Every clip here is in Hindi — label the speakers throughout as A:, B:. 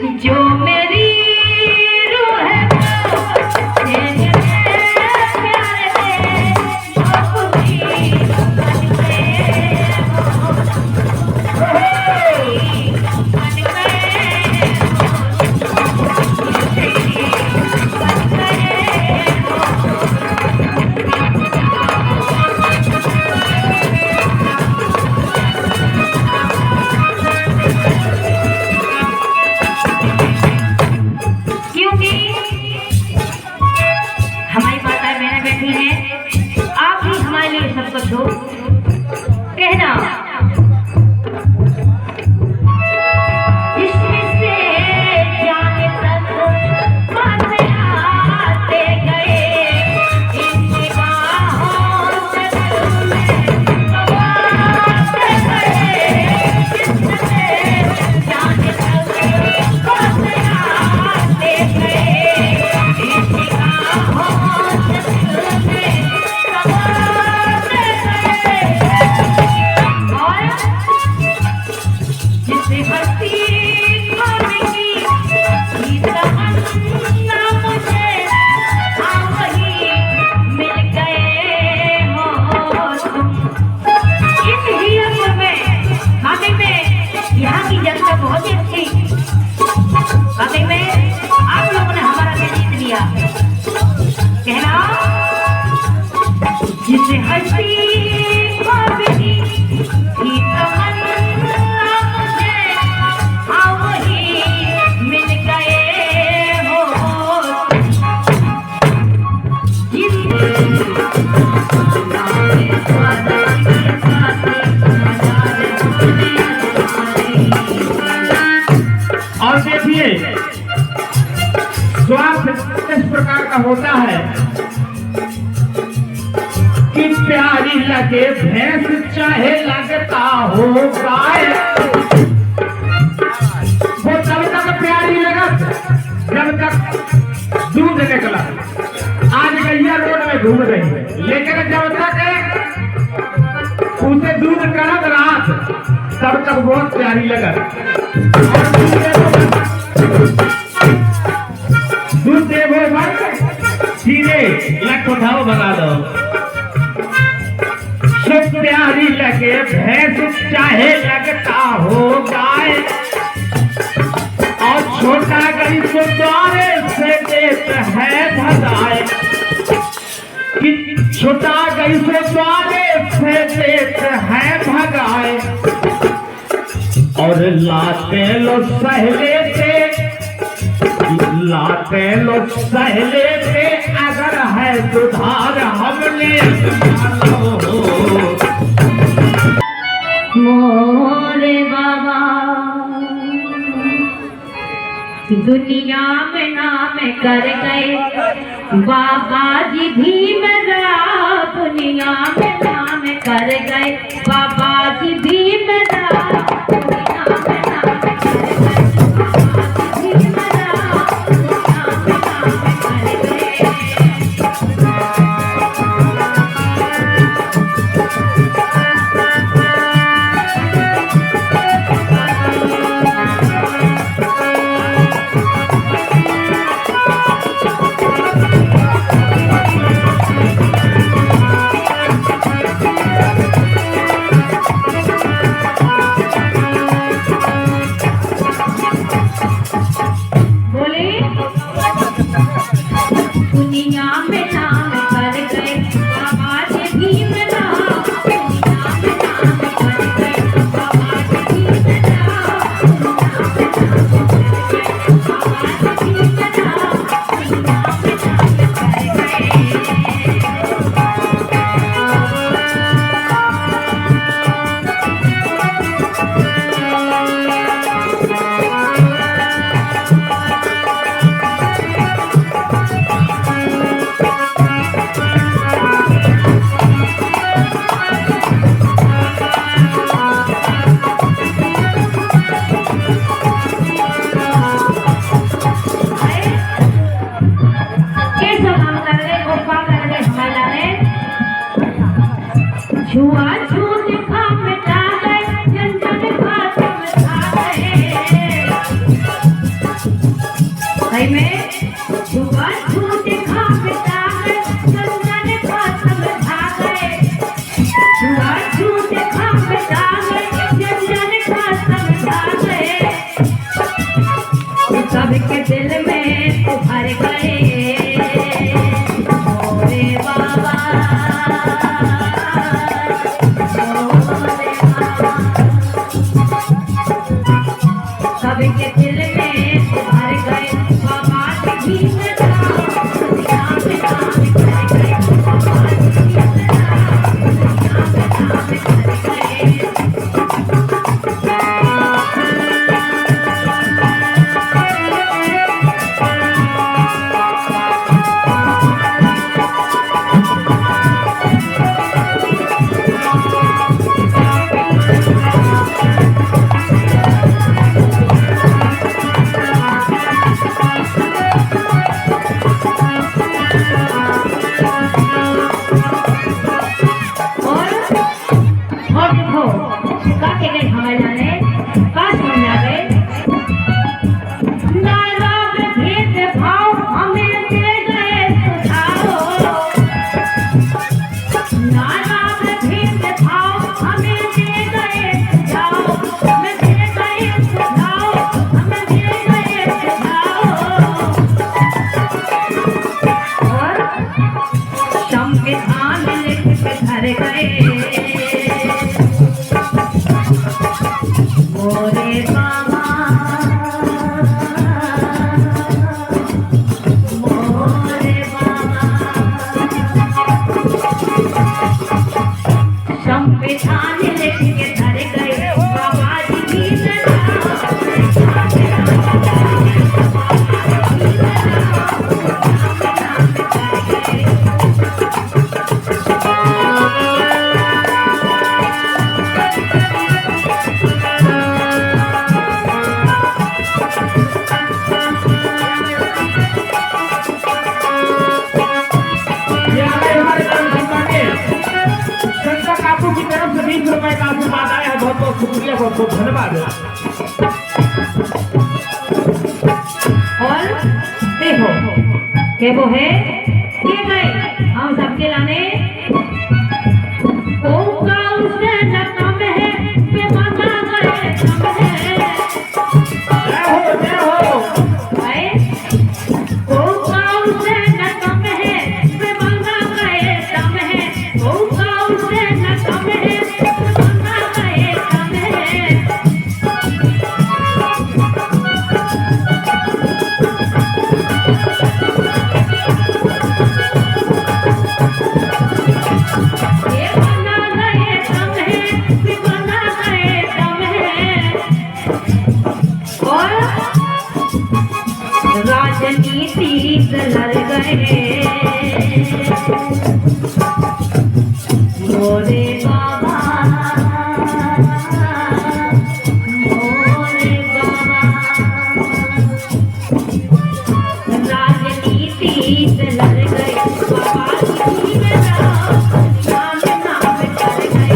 A: जो मेरी रूह है तेरे प्यार में अपनी बन गए कहना जिसे हंसी भाभी की तमन्ना मुझे हाँ वही मिल गए हो
B: और देखिए स्वास्थ्य इस प्रकार का होता है कि प्यारी लगे भैंस चाहे लगता हो गाय, वो तब तक प्यारी लगा जब तक दूध निकला। आज गैया रोड में घूम रही है, लेकिन जब तक उसे दूध कड़क रहा तब तक बहुत प्यारी लगा। दूध दे वो सीधे लट उठाओ भगा दो। प्यारी लगे भैंस चाहे लगता हो गाय, और छोटा गई तो द्वारे से देत है भगाए, कि छोटा गई तो द्वारे से देत है भगाए। और लाते लो सहले से, लाते लो सहले से, अगर है सुधार हमने
A: मोरे बाबा दुनिया में नाम कर गए, बाबा जी भी मेरा दुनिया में नाम कर गए, बाबा जी भी मेरा दुनिया में नाम कर गए, बाबा जी भी मेरा दुनिया में नाम कर गए। दुनिया में नाम कर गए, बाबा जी भी मेरा दुनिया में नाम कर गए, बाबा जी भी मेरा दुनिया में नाम कर गए, बाबा जी भी मेरा दुनिया में नाम कर गए। सबके दिल में तू भर गए मोरे बाबा मोरे बाबा सबके दिल में तू भर गए बाबा जी मेरा दुनिया में नाम कर गए बाबा जी मेरा दुनिया में नाम कर गए मोरे बाबा मोरे बाबा संविधान लेके धर गए बाबा जी मेरा
B: ₹20 का आशीर्वाद आया है। बहुत बहुत शुक्रिया, बहुत बहुत धन्यवाद।
A: और देखो के वो है के गए हम सबके लाने ओ काल से न कम है के माना गए कम है
B: जय हो
A: आए ओ काल से न कम है के माना गए कम है ओ काल से न कम है के माना गए कम है राजनीति लड़ गए मोरे बाबा मोरे बाबा राजनीति लड़ गए बाबा जी मेरा नाम नाम कर गए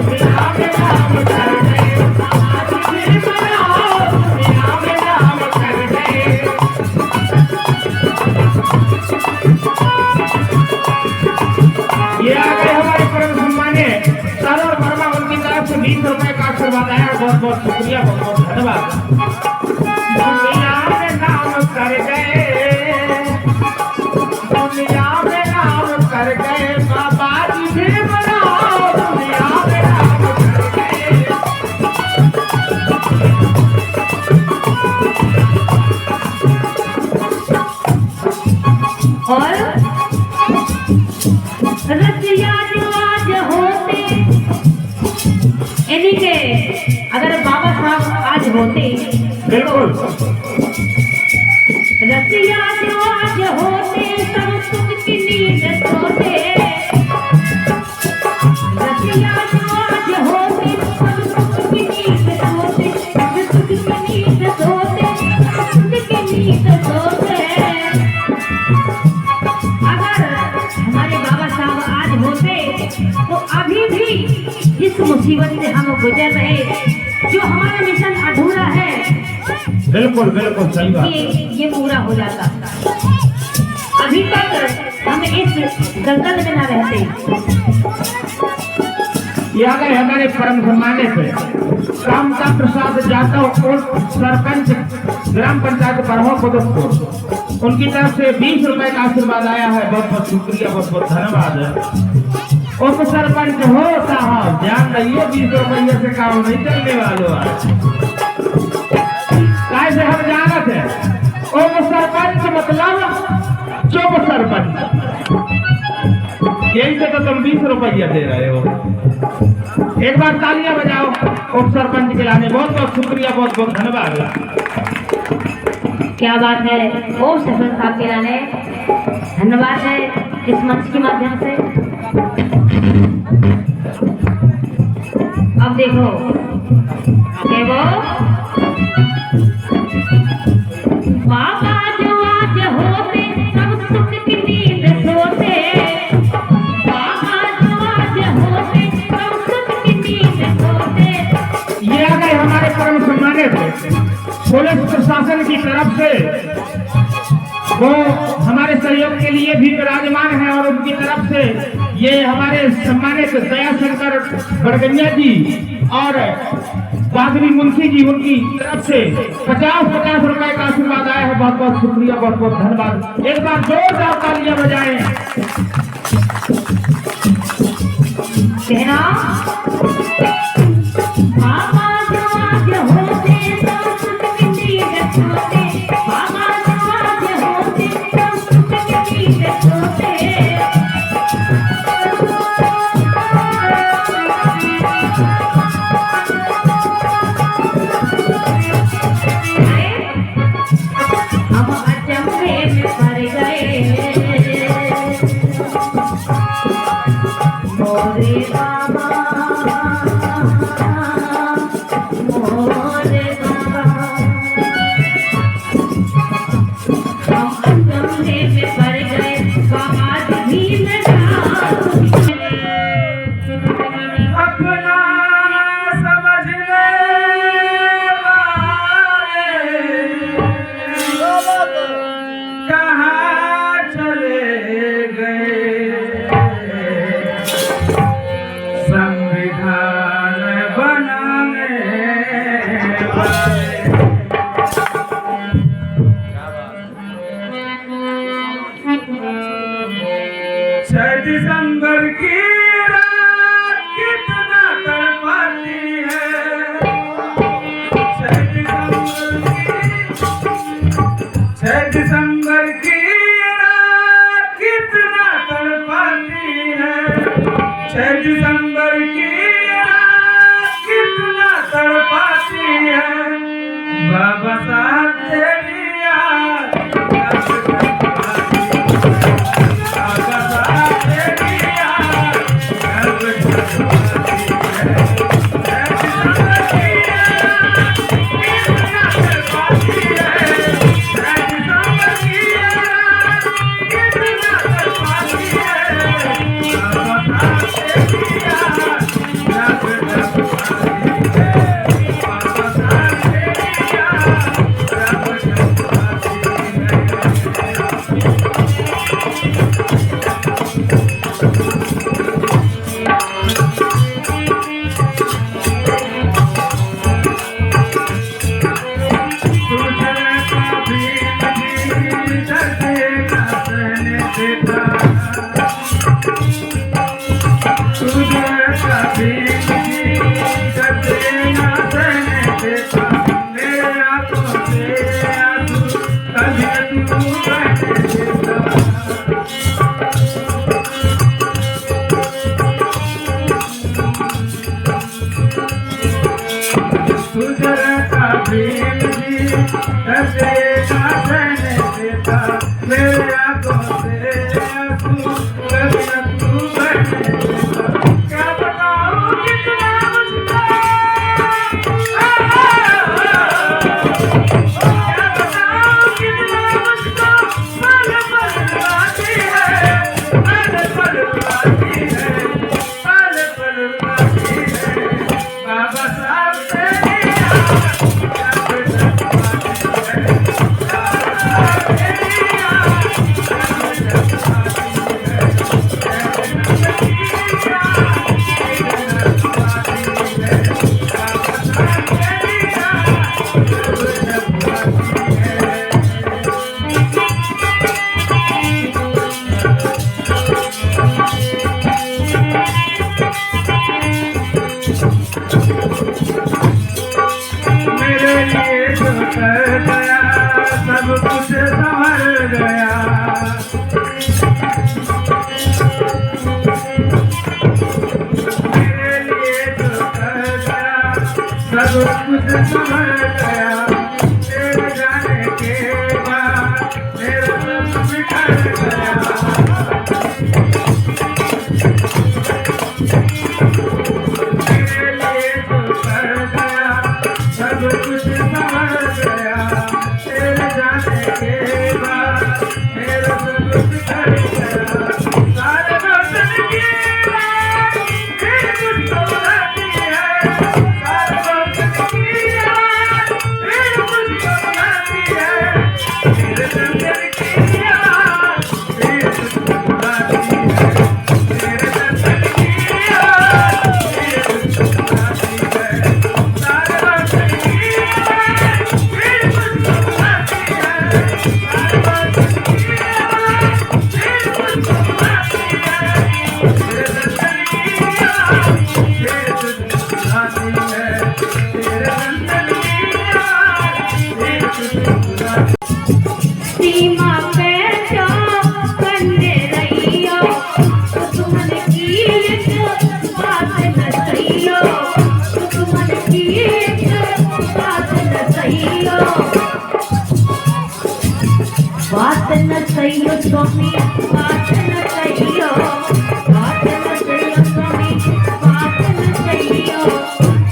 A: नाम नाम कर गए बाबा जी मेरा
B: ये आ गए हमारे परम सम्मान्य सरोवर वर्मा, उनकी तरफ से ₹20 का आशीर्वाद आया। बहुत बहुत शुक्रिया, बहुत बहुत धन्यवाद। दुनिया में नाम कर गए, दुनिया में नाम कर गए बाबा जी मेरा, दुनिया में नाम कर गए।
A: और रसिया जो आज होते यानी के अगर बाबा साहब आज होते
B: बिल्कुल
A: रसिया जो आज होते सब सुख की नींद सोते रसिया जो आज होते सब सुख की नींद सोते सब सुख की नींद सोते सुख की नींद सोते हमारे बाबा साहब आज होते तो अभी भी इस मुसीबत से हम गुजर रहे, जो हमारा मिशन अधूरा है
B: बिल्कुल बिल्कुल सही बात।
A: ये पूरा हो जाता। अभी तक हम इस दलदल में न रहते।
B: या गए हमारे परम सम्मानित कामता प्रसाद जादव और सरपंच ग्राम पंचायत प्रमुख उदयपुर, उनकी तरफ से 20 रुपए का आशीर्वाद आया है। बहुत बहुत शुक्रिया, बहुत बहुत धन्यवाद। उप सरपंच हो साहब, ध्यान रहिए 20 रुपये से काम नहीं चलने वालों। कैसे हम जानत है, उप सरपंच मतलब चुप सरपंच, यही से तो तुम 20 रुपया दे रहे हो। एक बार तालियां बजाओ उप सरपंच के लाने। बहुत बहुत शुक्रिया, बहुत बहुत धन्यवाद।
A: क्या बात है, ओम सरपंच साहब के लाने धन्यवाद है इस मंच के माध्यम से। अब देखो वो बाबा जो आज होते सब सुख की नींद सोते, बाबा जो आज होते सब सुख की नींद सोते।
B: ये आ गए हमारे परम सम्मानित पुलिस प्रशासन की तरफ से, वो हमारे सहयोग के लिए भी विराजमान है और उनकी तरफ से ये हमारे सम्मानित दया शंकर बड़गनिया जी और बादरी मुंशी जी, उनकी तरफ से 50-50 रुपए का आशीर्वाद आया है। बहुत बहुत शुक्रिया, बहुत बहुत धन्यवाद। एक बार जोरदार तालियां बजाएं।
A: कहना बाबा जो आज होते सब सुख की नींद सोते, बाबा जो आज होते सब सुख की नींद सोते। हम अचंभे में पड़ गए मोरे बाबा, मोरे बाबा। हम अचंभे में पड़ गए बाबा जी
B: अपना समझने वाले कहाँ चले गए, संविधान बनाने वाले। 6 दिसंबर की रात कितना तड़पाती है, 6 दिसंबर की रात कितना तड़पाती है, 6 दिसंबर की रात कितना तड़पाती है। बाबा साहब तेरी याद, बाबा साहब तेरी याद, बाबा साहब लिए तो कर गया सब कुछ संभल गया। मेरे लिए तो कर गया सब कुछ संभल गया। तेरे जाने के बाद मेरा सब बिखर गया। सब कुछ संभल गया। तेरे जाने के बाद मेरा सब बिखर गया। सारे बर्तन की रात फिर मुझको बुलाती है। सारे बर्तन की रात फिर मुझको बुलाती है। मेरे दर्शन की रात फिर मुझको बुलाती है। मेरे दर्शन की रात फिर मुझको बुलाती है। सारे बर्तन की रात फिर मुझको बुलाती है। सारे बर्तन की रात फिर मुझको बुलाती है। मेरे दर्शन की रात फिर मुझको बुलाती है। तेरे दर्शन की रात फिर मुझको बुलाती है।
A: सीमा पे जो कंडे रहियो तुमन की एक बात न सहियो। तुमन की एक बात न सहियो। बात न सहियो स्वामी बात न सहियो। बात न सहियो स्वामी बात न सहियो।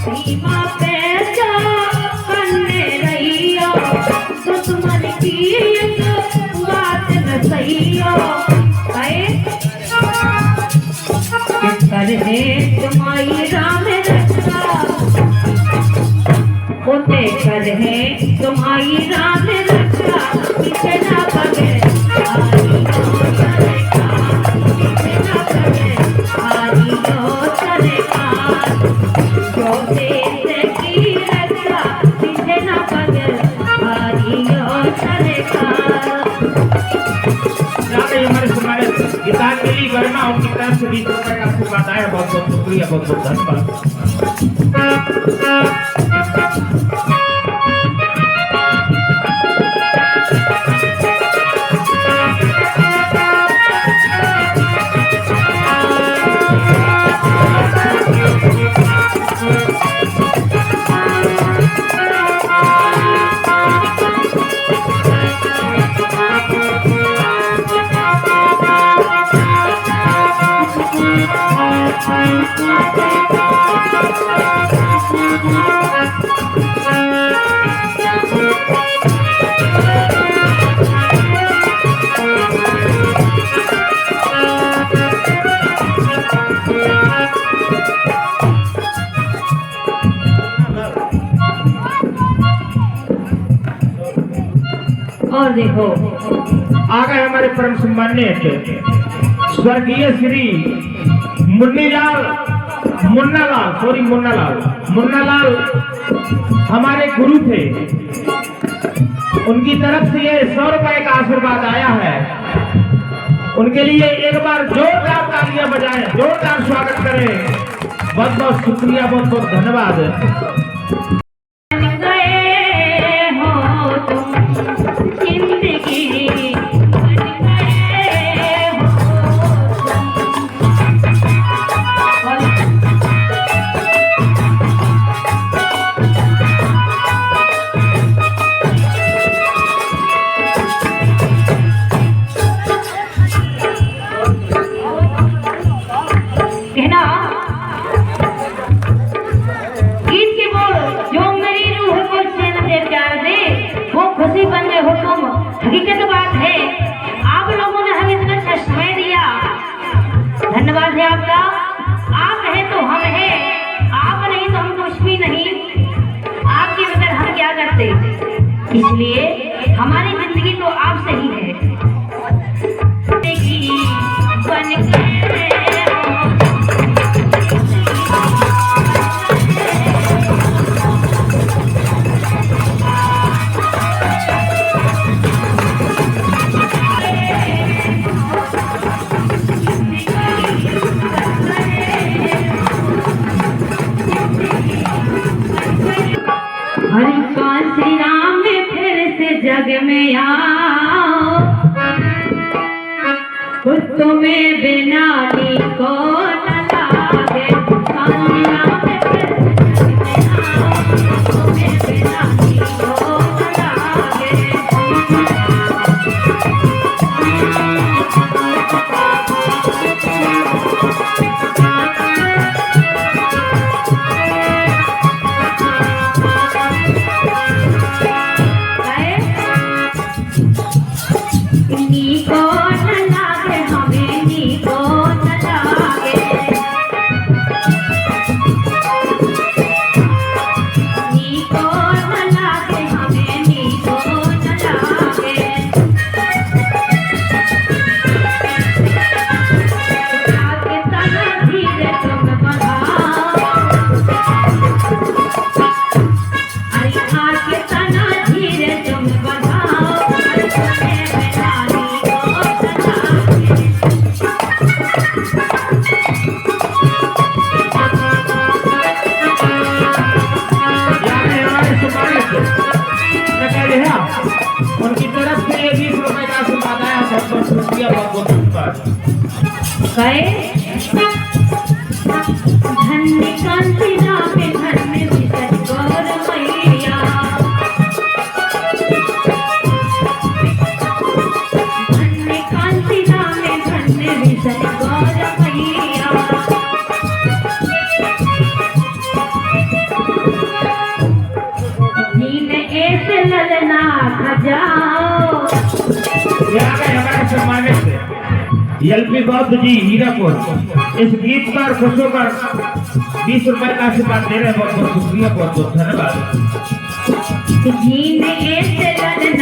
A: सीमा पे जो कंडे रहियो तुमन की एक बात न सहियो। कर है तुम्हारी राम रक्षा होते कर है तुम्हारी राम रक्षा। पीछे ना पगे आरी हो चलेगा। पीछे ना पगे आरी हो चलेगा। जो देश की रक्षा पीछे ना पगे आरी हो चलेगा।
B: हमारे सुनाने गीतांजलि वर्मा उनकी तरफ से 20 रुपए का आशीर्वाद आया। बहुत बहुत शुक्रिया बहुत बहुत धन्यवाद।
A: और देखो
B: आ गए हमारे परम सम्मान्य स्वर्गीय श्री मुन्नालाल हमारे गुरु थे। उनकी तरफ से ये 100 रुपए का आशीर्वाद आया है। उनके लिए एक बार जोरदार तालियां बजाएं, जोरदार स्वागत करें। बहुत बहुत शुक्रिया बहुत बहुत धन्यवाद।
A: हकीकत बात है आप लोगों ने हमें इतना अच्छा समय दिया। धन्यवाद है आपका। आप है तो हम है, आप नहीं तो हम कुछ भी नहीं। आपके बगैर हम क्या करते। इसलिए हमारी जिंदगी तो आपसे ही है। हरि कांस श्री राम फिर से जग में आओ, तुम्हें बिना को न लागे। श्री राम फिर से जग में आओ, तुम्हें बिना को न लागे। नीको न लागे हमें, नीको न लागे। नीको न लागे हमें, नीको न लागे। आगे तना धीरे तुम बढ़ाओ, अरे आगे तना धीरे तुम बढ़ाओ,
B: उनकी तरफ से 20 रुपए का आशीर्वाद आया, बहुत बहुत शुक्रिया, बहुत बहुत धन्यवाद।
A: धन्य कांति रामे धन्य विसर गौर मैया। धन्य कांति रामे धन्य विसर गौर मैया। जीन ऐसे ललना खजाओ।
B: हमारे सम्मानित एलपी बौद्ध जी हीरापुर इस गीत पर खुश होकर 20 रुपए का आशीर्वाद दे रहे हैं, बहुत बहुत शुक्रिया, बहुत बहुत धन्यवाद।
A: जीन ऐसे ललना